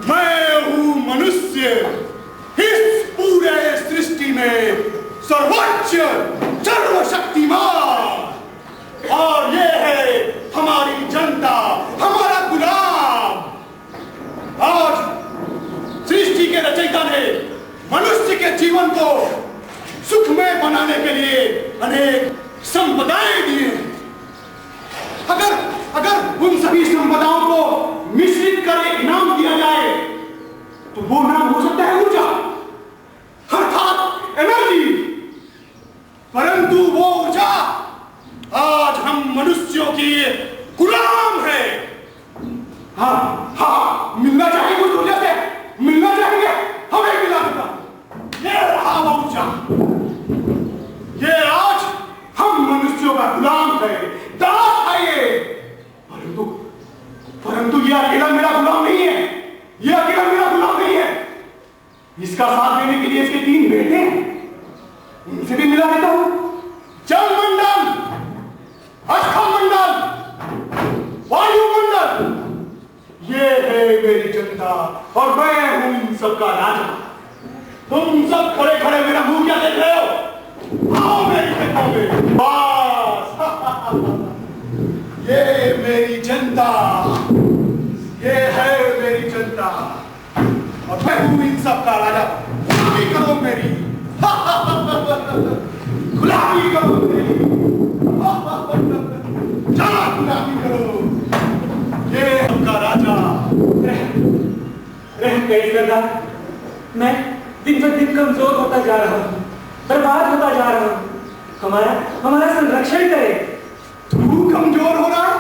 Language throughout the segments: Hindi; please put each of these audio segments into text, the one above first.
मैं हूं मनुष्य, इस पूरे सृष्टि में सर्वोच्च सर्वशक्तिमान, और ये है हमारी जनता, हमारा गुलाम। आज सृष्टि के रचयिता ने मनुष्य के जीवन को सुखमय बनाने के लिए अनेक संपदाएं दी हैं। अगर उन सभी संपदाओं को मिश्रित कर एक नाम दिया जाए तो वो नाम हो सकता है ऊर्जा, अर्थात एनर्जी। परंतु वो ऊर्जा आज हम मनुष्यों की गुलाम है। हाँ, मिलना चाहेंगे उस ऊर्जा से, मिलना चाहेंगे, हमें मिला देगा। ये रहा वो ऊर्जा, ये आज हम मनुष्यों का गुलाम है, दास है ये। परंतु ये अकेला मेरा गुलाम नहीं है, ये अकेला मेरा गुलाम नहीं है। इसका साथ देने के लिए इसके 3 बेटे हैं, उनसे भी मिला देता हूं। जल मंडल, स्थल मंडल, वायुमंडल, ये है मेरी जनता और मैं हूं इन सबका राजा। तुम सब खड़े खड़े मेरा मुंह क्या देख रहे हो? आओ मेरी खेतों में, बस। ये मेरी जनता, ये है मेरी जनता और मैं हूं इन सबका राजा। गुलामी करो मेरी, गुलामी करो मेरी, चलो गुलामी करो। ये सबका राजा। सरदार, मैं दिन पर दिन कमजोर होता जा रहा हूँ, बर्बाद होता जा रहा हूँ। हमारा संरक्षण करे। तू कमजोर हो रहा है?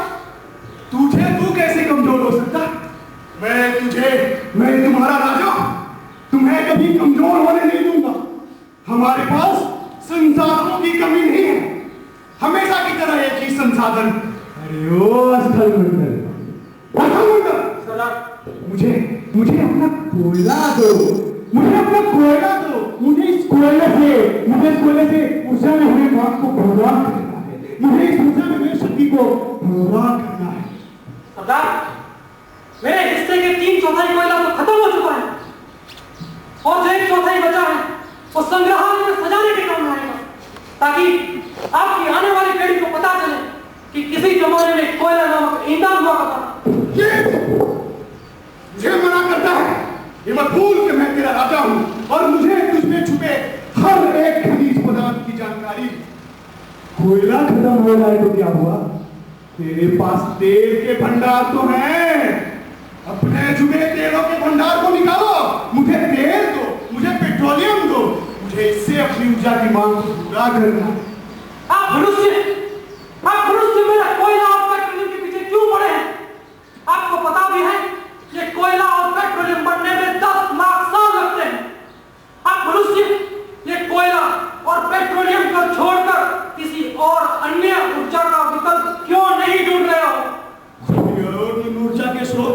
तू कैसे कमजोर हो सकता? मैं तुम्हारा राजा, तुम्हें कभी कमजोर होने नहीं दूंगा। हमारे पास संसाधनों की कमी नहीं है, हमेशा की तरह एक ही संसाधन। अरे ओ स्थल मंडल, मुझे अपना कोयला दो, मुझे अपना कोयला दो। मुझे इस कोयले से ऊर्जा में हुए काम को प्रोग्राम करना है। मुझे इस ऊर्जा में हुए शक्ति को प्रोग्राम करना है। सरदार, मेरे हिस्से के 3/4 कोयला तो खत्म हो चुका है और जो 1/4 बचा है वो संग्रहालय में सजाने के काम आएगा, ताकि आपकी आने वाली पीढ़ी को पता चले कि किसी जमाने में कोयला नामक ईंधन हुआ करता। मुझे मना करता है, ये मत भूल कि मैं तेरा राजा हूं और मुझे तुझमें छुपे हर एक खनिज पदार्थ की जानकारी। कोयला खत्म हो जाए तो क्या हुआ? तेरे पास तेल के भंडार तो हैं। अपने छुपे तेलों के भंडार को निकालो, मुझे तेल दो, मुझे पेट्रोलियम दो, मुझे इससे अपनी ऊर्जा की मांग को पूरा करना। आप मनुष्य मेरा कोयला और पेट्रोलियम के पीछे क्यों पड़े हैं? आपको पता भी है ये कोयला और पेट्रोलियम बनने में 10 लाख साल लगते हैं। आप मनुष्य ये कोयला और पेट्रोलियम को छोड़कर किसी और अन्य ऊर्जा का विकल्प क्यों नहीं ढूंढ रहे हो? ऊर्जा के स्रोत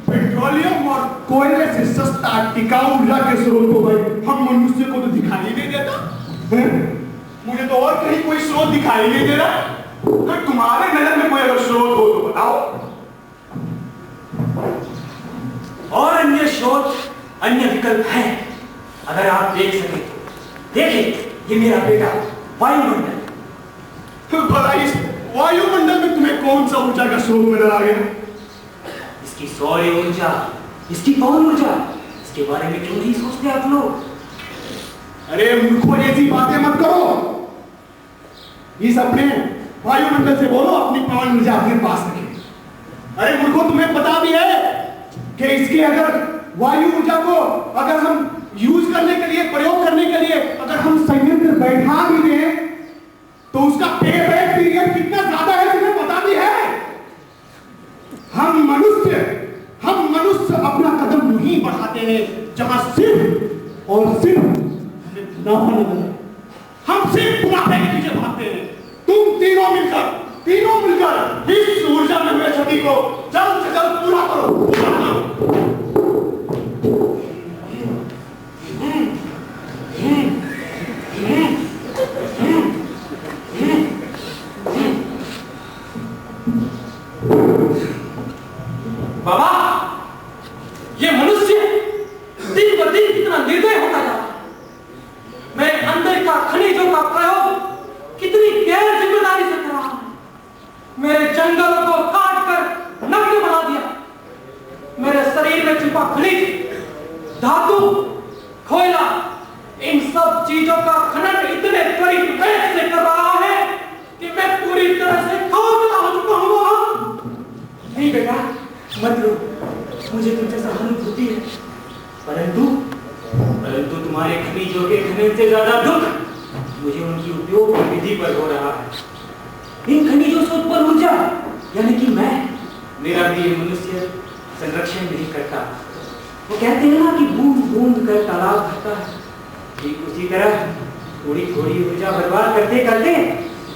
पेट्रोलियम और कोयले से सस्ता टिकाऊ ऊर्जा के स्रोत को भाई हम मनुष्य को तो दिखाई नहीं देता। मुझे तो और कहीं कोई स्रोत दिखाई नहीं दे रहा। तो तुम्हारे नजर में कोई अगर स्रोत हो तो बताओ। और अन्य स्रोत, अन्य विकल्प है, अगर आप देख सके तो देखिए। ये मेरा बेटा वायुमंडल। भला इस वायुमंडल में तुम्हें कौन सा ऊर्जा का स्रोत नजर आ गया? इसकी सौर ऊर्जा, इसकी पवन ऊर्जा, इसके बारे में क्यों नहीं सोचते आप लोग? अरे मूर्खों, ऐसी बातें मत करो। इस अपने वायुमंडल से बोलो अपनी पवन ऊर्जा अपने पास रखें। अरे मूर्खों, तुम्हें पता भी है कि इसके अगर वायु ऊर्जा को अगर हम यूज करने के लिए, प्रयोग करने के लिए अगर हम संयंत्र बैठा भी दें तो उसका पेबैक पीरियड कितना ज्यादा है तुम्हें पता भी है। हम मनुष्य अपना कदम नहीं बढ़ाते हैं जहां सिर्फ और सिर्फ मुनाफा नजर है। हम सिर्फ मुनाफे के पीछे भागते हैं। तुम तीनों मिलकर इस ऊर्जा में हुए क्षति को जल्द से जल्द पूरा करो। नहीं बेटा, मत रो, मुझे तुमसे सहानुभूति है, परंतु तुम्हारे खनिजों के खनन से ज्यादा दुख मुझे उनकी उपयोग की विधि पर हो रहा है। इन खनिजों से उत्पन्न ऊर्जा यानी कि मेरा भी मनुष्य संरक्षण नहीं करता। वो कहते हैं ना कि बूंद बूंद कर तालाब भरता है, ठीक उसी तरह थोड़ी थोड़ी ऊर्जा बर्बाद करते करते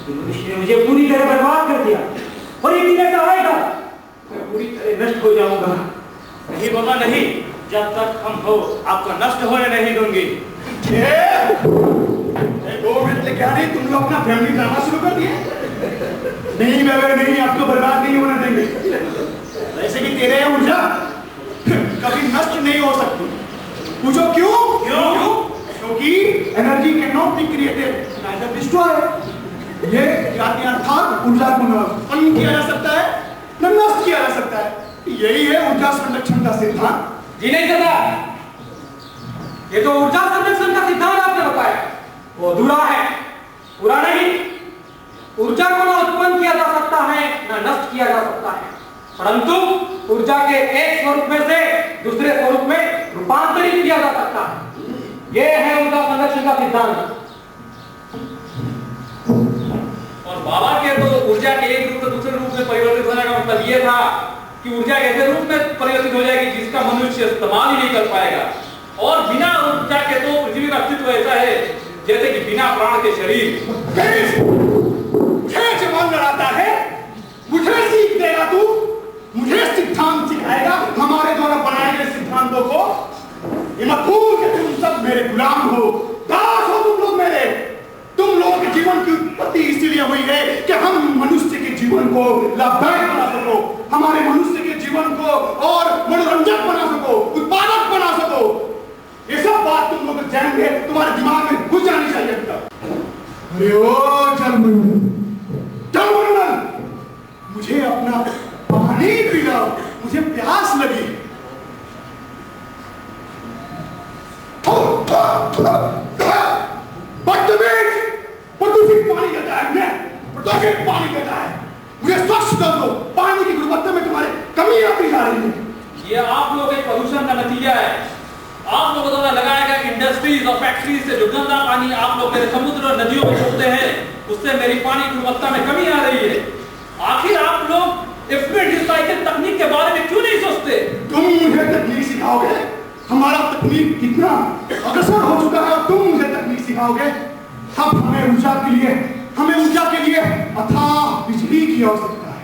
मनुष्य ने मुझे पूरी तरह बर्बाद कर दिया। और एक दिन ऐसा आएगा मैं पूरी तरह नष्ट हो जाऊंगा। नहीं बाबा नहीं, जब तक हम हो आपको नष्ट होने नहीं दूंगी। 2 मिनट लेके आ रही, तुम लोग अपना फैमिली ड्रामा शुरू कर दिए। नहीं बेबे नहीं, आपको बर्बाद नहीं होने देंगे। वैसे भी तेरे ऊर्जा कभी नष्ट नहीं हो सकती। पूछो क्यों? क्योंकि energy can not be created neither destroyed. ये अर्थात ऊर्जा को न उत्पन्न किया जा सकता है न नष्ट किया जा सकता है। यही है ऊर्जा संरक्षण का सिद्धांत। जी नहीं सरदार, ये तो ऊर्जा संरक्षण का सिद्धांत आपने बताया वो अधूरा है, पूरा नहीं। ऊर्जा को न उत्पन्न किया जा सकता है न नष्ट किया जा सकता है, परंतु ऊर्जा के एक स्वरूप में से दूसरे स्वरूप में रूपांतरित किया जा सकता है। यह है ऊर्जा संरक्षण का सिद्धांत। और बाबा के तो ऊर्जा के एक रूप से दूसरे रूप में परिवर्तित होने का मतलब ये था कि ऊर्जा ऐसे रूप में परिवर्तित हो जाएगी जिसका मनुष्य इस्तेमाल ही नहीं कर पाएगा। और बिना ऊर्जा के तो पृथ्वी का अस्तित्व ऐसा है जैसे कि बिना प्राण के शरीर। मुझे जवान लड़ाता है, मुझे सीख देगा तू, मुझे सिद्धांत सिखाएगा हमारे द्वारा बनाए गए सिद्धांतों को। ये मत भूल कि तुम सब मेरे गुलाम हो, दास हो तुम लोग मेरे। तुम लोगों के जीवन की उत्पत्ति इसीलिए हुई है कि हम मनुष्य के जीवन को लाभदायक बना सको, हमारे मनुष्य के जीवन को और मनोरंजक बना सको, उत्पादक बना सको। ये सब बात तुम लोग जानेंगे, तुम्हारे दिमाग में घुस जानी चाहिए। अरे ओ जलमंडल, मुझे अपना पानी पिलाओ, मुझे प्यास लगी। प्रदूषित पानी देता है, प्रदूषित पानी देता है। मुझे स्वच्छ कर दो, पानी की गुणवत्ता में तुम्हारे कमी आती जा रही है। ये आप लोगों के प्रदूषण का नतीजा है। आप लोगों द्वारा लगाया गया इंडस्ट्रीज और फैक्ट्रीज से जो गंदा पानी आप लोग मेरे समुद्र और नदियों में छोड़ते हैं, उससे मेरी पानी की गुणवत्ता में कमी आ रही है। आखिर आप लोग इफेक्ट रिसाइकिल तकनीक के बारे में क्यों नहीं सोचते? तुम मुझे तकनीक सिखाओगे? हमारा तकनीक कितना अग्रसर हो चुका है, तुम मुझे तकनीक सिखाओगे? अब हमें ऊर्जा के लिए अथाह बिजली की आवश्यकता है।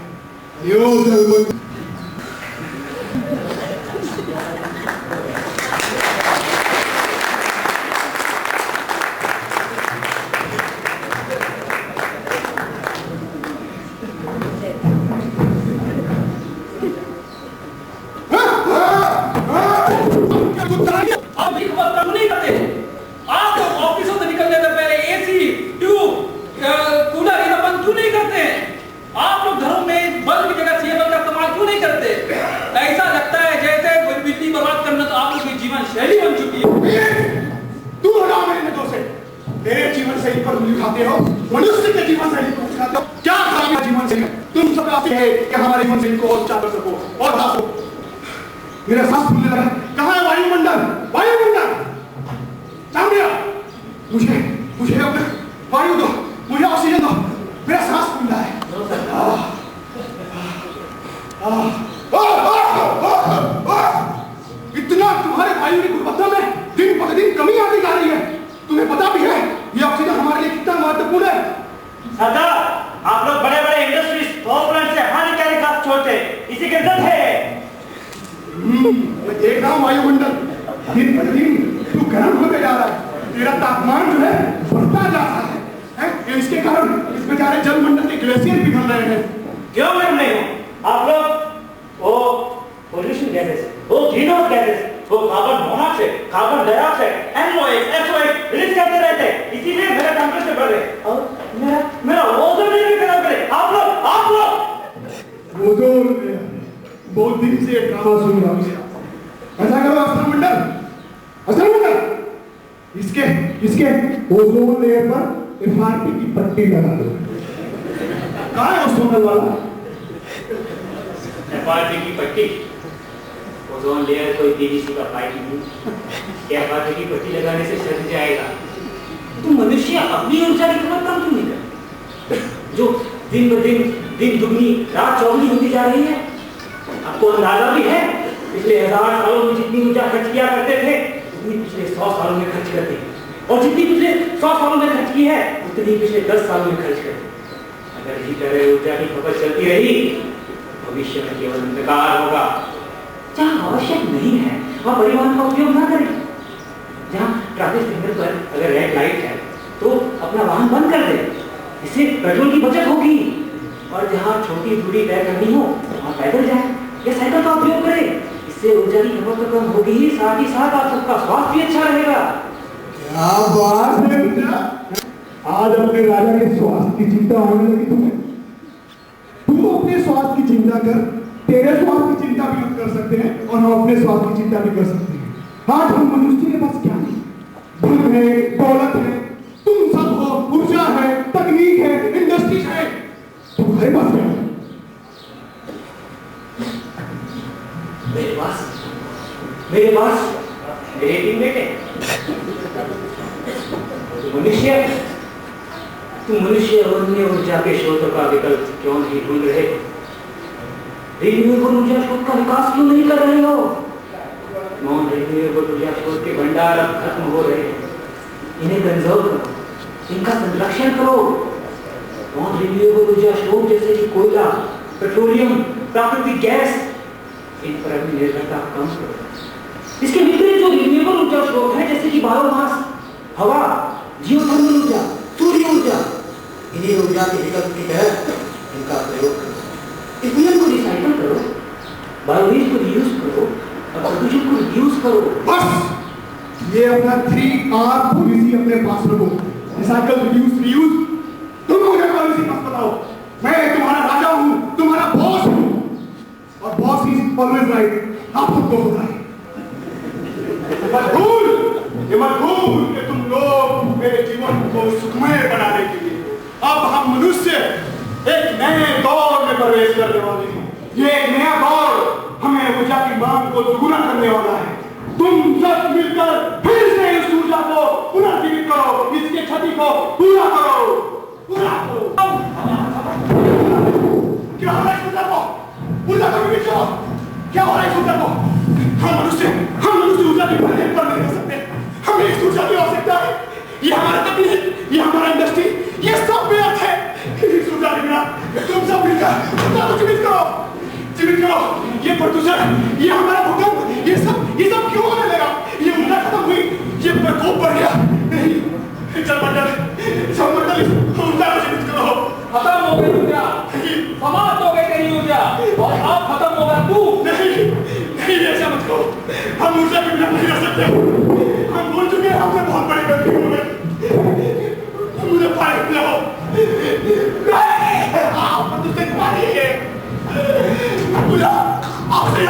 मेरा सांस फूलने लगा। कहाँ है वायुमंडल? चांडिया, मुझे अपना वायु दो, मुझे ऑक्सीजन दो, मेरा सांस फूल रहा है। इतना तुम्हारे वायु की गुणवत्ता में दिन प्रतिदिन कमी आती जा रही है। तुम्हें पता भी है ये ऑक्सीजन हमारे लिए कितना महत्वपूर्ण है? सरदार, आप लोग बड़े बड़े इंडस्ट्रीज पावर प्लांट से हानिकारक गैस छोड़ते, इसी के जरिए है। मैं देख रहा हूँ वायुमंडल दिन प्रतिदिन तू गर्म होते जा रहा है, तेरा तापमान जो है बढ़ता जा रहा है। इसके कारण इस बेचारे जलमंडल के ग्लेशियर पिघल रहे हैं। क्यों मैं नहीं हूँ? आप लोग वो पोल्यूशन गैसेस, वो ग्रीन हाउस गैसेस, वो carbon monoxide, carbon dioxide, NOx, SOx release करते रहते हैं, इसीलिए मेरा टेंपरेचर बढ़ रहा है और मेरा ओजोन लेयर खराब करे। आप लोग ओजोन बहुत दिन से ड्रामा सुन रहा हूँ। ऐसा करो अस्त्रमंडल, इसके ओजोन लेयर पर FRP की पट्टी लगा दो। कहाँ है ओजोन वाला? एफआरपी की पट्टी, ओजोन लेयर कोई पीवीसी का पाइप नहीं, एफआरपी की पट्टी लगाने से सज जाएगा। तो मनुष्य अपनी ऊर्जा की खपत कम क्यों नहीं करता, जो दिन ब दिन दुगनी रात चौगुनी होती जा रही है? आपको अंदाजा भी है पिछले 1000 सालों में जितनी ऊर्जा खर्च किया करते थे उतनी पिछले 100 सालों में खर्च करते हैं, और जितनी पिछले 100 सालों में खर्च की है उतनी पिछले 10 सालों में खर्च करते हैं। अगर इसी तरह ऊर्जा की खपत चलती रही भविष्य में केवल अंधकार होगा। जहाँ आवश्यक नहीं है वहाँ परिवहन का उपयोग ना करें। जहाँ ट्रैफिक सिग्नल पर अगर रेड लाइट है तो अपना वाहन बंद कर दे, इससे पेट्रोल की बचत होगी। और जहाँ छोटी दूरी तय करनी हो वहाँ पैदल जाए या साइकिल का उपयोग करें, इससे ऊर्जा की खपत तो कम होगी ही, साथ ही साथ आप सबका स्वास्थ्य भी अच्छा रहेगा। क्या बात है बेटा, आज अपने राजा के स्वास्थ्य की चिंता होने लगी तुम्हें। तुम अपने स्वास्थ्य की चिंता कर, तेरे स्वास्थ्य की चिंता भी हम कर सकते हैं और हम अपने स्वास्थ्य की चिंता भी कर सकते हैं। आज हम मनुष्य के पास क्या नहीं, धन है, दौलत है, तुम सब हो, ऊर्जा है, तकनीक है, इंडस्ट्रीज है, तुम्हारे पास क्या है? मेरे पास मेरे 3 बेटे। तुम मनुष्य अन्य ऊर्जा के स्रोतों का विकल्प क्यों नहीं ढूंढ रहे? रिन्यूएबल ऊर्जा स्रोत का विकास क्यों नहीं कर रहे हो? नॉन रिन्यूएबल ऊर्जा स्रोत के भंडार अब खत्म हो रहे हैं, इन्हें कंजर्व करो, इनका संरक्षण करो। नॉन रिन्यूएबल ऊर्जा स्रोत जैसे कि कोयला, पेट्रोलियम, प्राकृतिक गैस, इन पर अपनी निर्भरता कम करो। इसके विपरीत जो रिन्यूएबल ऊर्जा स्रोत है जैसे कि बायोमास, हवा, जियोथर्मल ऊर्जा, सूर्य ऊर्जा, इन्हीं ऊर्जा के विकल्प की तरह इनका प्रयोग करो। ईंधन को रिसाइकल करो, बायोवेस्ट को रीयूज करो और प्रदूषण को रिड्यूस करो। बस ये अपना 3R पॉलिसी अपने पास रखो, रिसाइकल, रिड्यूस, रीयूज। तुम मुझे पॉलिसी मत बताओ, मैं तुम्हारा राजा हूं, तुम्हारा बॉस हूं, और बॉस इज ऑलवेज राइट। आप सबको पता है। ये मत भूल कि तुम लोग मेरे जीवन को सुखमय बनाने के लिए अब हम मनुष्य एक नए दौर में प्रवेश करने वाले हैं। ये एक नया दौर हमें ऊर्जा की मांग को दुगुना करने वाला है। तुम सब मिलकर फिर से इस ऊर्जा को पुनर्जीवित करो, इसकी क्षति को पूरा करो, पूरा करो। क्या हो रहा है ऊर्जा को? ऊर्जा को भी करो। क्या हो रहा है ऊर्जा को? हम मनुष्य ऊर्जा की निर्भर नहीं कर सकते। हमें इस ऊर्जा की आवश्यकता है। ये हमारा तकनीक, ये हमारा इंडस्ट्री, ये सब व्यर्थ है। इस ऊर्जा के बिना तुम सब मिलकर ऊर्जा को जीवित करो। ये प्रदूषण, ये हमारा भूकंप, ये सब क्यों होने लगा? ये ऊर्जा खत्म हुई, ये प्रकोप बढ़ गया। नहीं, जलमंडल इस ऊर्जा को जीवित करो। खत्म हो गई ऊर्जा, समाप्त हो गई तेरी ऊर्जा, और अब खत्म होगा तू। नहीं, ऐसा मत करो। हम ऊर्जा के बिना नहीं रह सकते। हम भूल चुके हैं, हमसे बहुत बड़ी गलती हो गई। मुझे पानी पिलाओ। तुझसे पानी है। मुझे आपसे